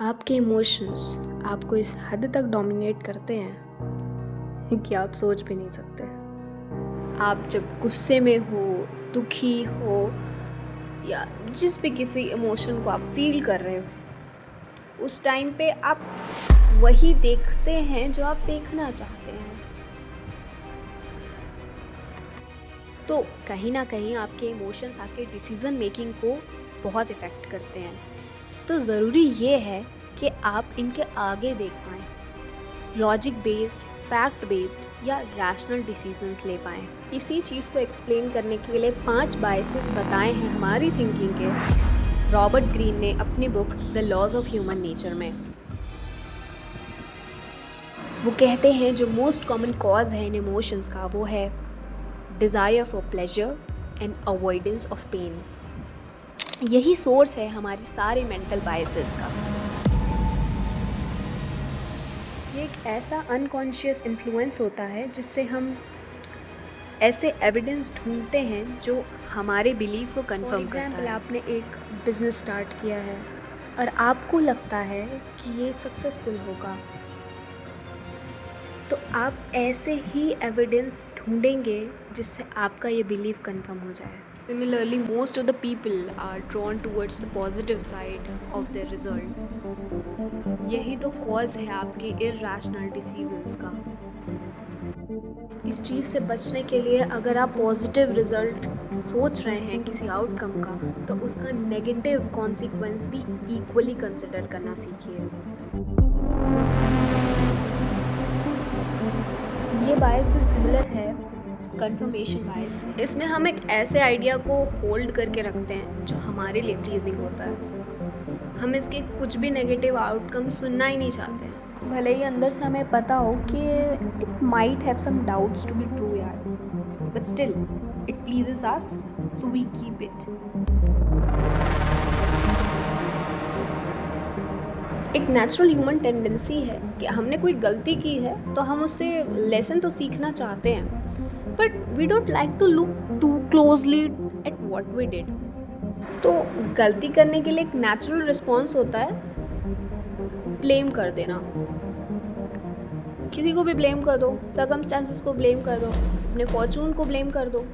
आपके इमोशंस आपको इस हद तक डोमिनेट करते हैं कि आप सोच भी नहीं सकते। आप जब गुस्से में हो, दुखी हो या जिस भी किसी इमोशन को आप फील कर रहे हो, उस टाइम पे आप वही देखते हैं जो आप देखना चाहते हैं। तो कहीं ना कहीं आपके इमोशंस आपके डिसीज़न मेकिंग को बहुत इफ़ेक्ट करते हैं। तो ज़रूरी ये है कि आप इनके आगे देख पाएँ, लॉजिक बेस्ड, फैक्ट बेस्ड या रैशनल डिसीजंस ले पाएँ। इसी चीज़ को एक्सप्लेन करने के लिए 5 बायसेस बताए हैं हमारी थिंकिंग के रॉबर्ट ग्रीन ने अपनी book The Laws of Human Nature में। वो कहते हैं जो मोस्ट कॉमन कॉज है इन इमोशंस का वो है desire for pleasure and avoidance of pain. यही सोर्स है हमारी सारे मेंटल बायसेस का। ये एक ऐसा अनकॉन्शियस इन्फ्लुएंस होता है जिससे हम ऐसे एविडेंस ढूंढते हैं जो हमारे बिलीफ को कंफर्म करता है। आपने एक बिजनेस स्टार्ट किया है और आपको लगता है कि ये सक्सेसफुल होगा, तो आप ऐसे ही एविडेंस ढूंढेंगे जिससे आपका ये बिलीफ कंफर्म हो जाए। Similarly, most of the people are drawn towards the positive side of their result. यही तो कॉज है आपके irrational decisions का। इस चीज़ से बचने के लिए अगर आप पॉजिटिव रिजल्ट सोच रहे हैं किसी आउटकम का, तो उसका नेगेटिव कॉन्सिक्वेंस भी इक्वली कंसिडर करना सीखिए। ये बायस भी सिमिलर है कंफर्मेशन बायस से। इसमें हम एक ऐसे आइडिया को होल्ड करके रखते हैं जो हमारे लिए प्लीजिंग होता है। हम इसके कुछ भी नेगेटिव आउटकम सुनना ही नहीं चाहते हैं, भले ही अंदर से हमें पता हो कि it might have some doubts to be true यार, but still it pleases us so we keep it. एक नेचुरल ह्यूमन टेंडेंसी है कि हमने कोई गलती की है तो हम उससे लेसन तो सीखना चाहते हैं, but we don't like to look too closely at what we did. तो गलती करने के लिए एक नेचुरल रिस्पॉन्स होता है ब्लेम कर देना। किसी को भी ब्लेम कर दो, सर्कमस्टेंसेस को ब्लेम कर दो, अपने फॉर्चून को ब्लेम कर दो।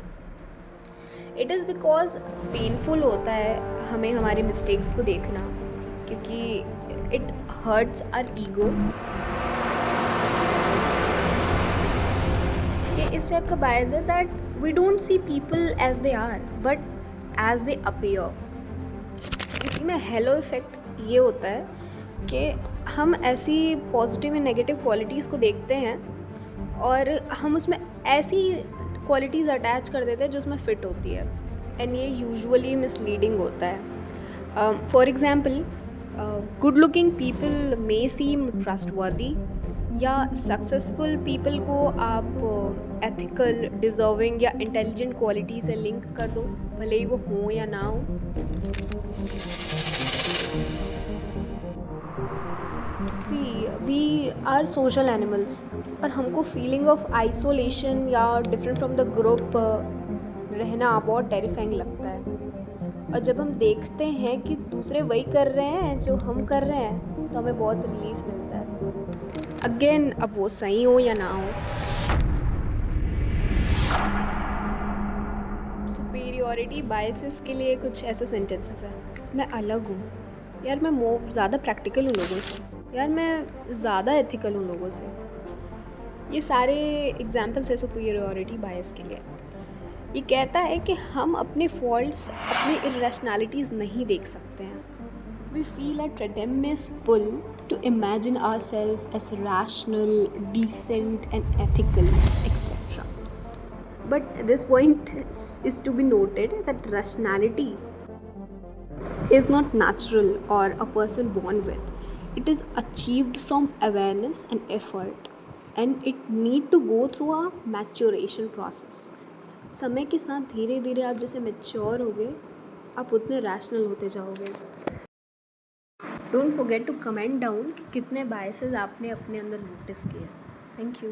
इट इज़ बिकॉज पेनफुल होता है हमें हमारे मिस्टेक्स को देखना, क्योंकि it hurts our ego। ये इस टाइप का बायस है that we don't see people as they are but as they appear। इसी में हेलो इफ़ेक्ट ये होता है कि हम ऐसी पॉजिटिव एंड नेगेटिव क्वालिटीज़ को देखते हैं और हम उसमें ऐसी क्वालिटीज़ अटैच कर देते हैं जो उसमें फ़िट होती है, एंड ये यूजुअली मिसलीडिंग होता है। For example, good looking people may seem trustworthy, या सक्सेसफुल पीपल को आप एथिकल, डिज़र्विंग या इंटेलिजेंट क्वालिटी से लिंक कर दो, भले ही वो हो या ना हो। See we are social animals और हमको फीलिंग ऑफ आइसोलेशन या डिफरेंट फ्रॉम द ग्रुप रहना बहुत टेरिफाइंग लगता है। और जब हम देखते हैं कि दूसरे वही कर रहे हैं जो हम कर रहे हैं तो हमें बहुत रिलीफ मिलता है। अगेन, अब वो सही हो या ना हो। सुपीरियॉरिटी बायसेस के लिए कुछ ऐसे सेंटेंसेस हैं। मैं अलग हूँ यार, मैं ज़्यादा प्रैक्टिकल हूँ लोगों से, यार मैं ज़्यादा एथिकल हूँ लोगों से। ये सारे एग्जाम्पल्स है सुपीरियॉरिटी बायस के लिए। ये कहता है कि हम अपने फॉल्ट्स, अपनी इरेशनैलिटीज़ नहीं देख सकते हैं। We feel a tremendous pull to imagine ourselves as rational, decent and ethical etcetera. But this point is to be noted that rationality is not natural or a person born with. It is achieved from awareness and effort, and it need to go through a maturation process। समय के साथ धीरे धीरे आप जैसे mature होगे, आप उतने रैशनल होते जाओगे। Don't forget to comment down कि कितने बायसेस आपने अपने अंदर नोटिस किए। Thank you.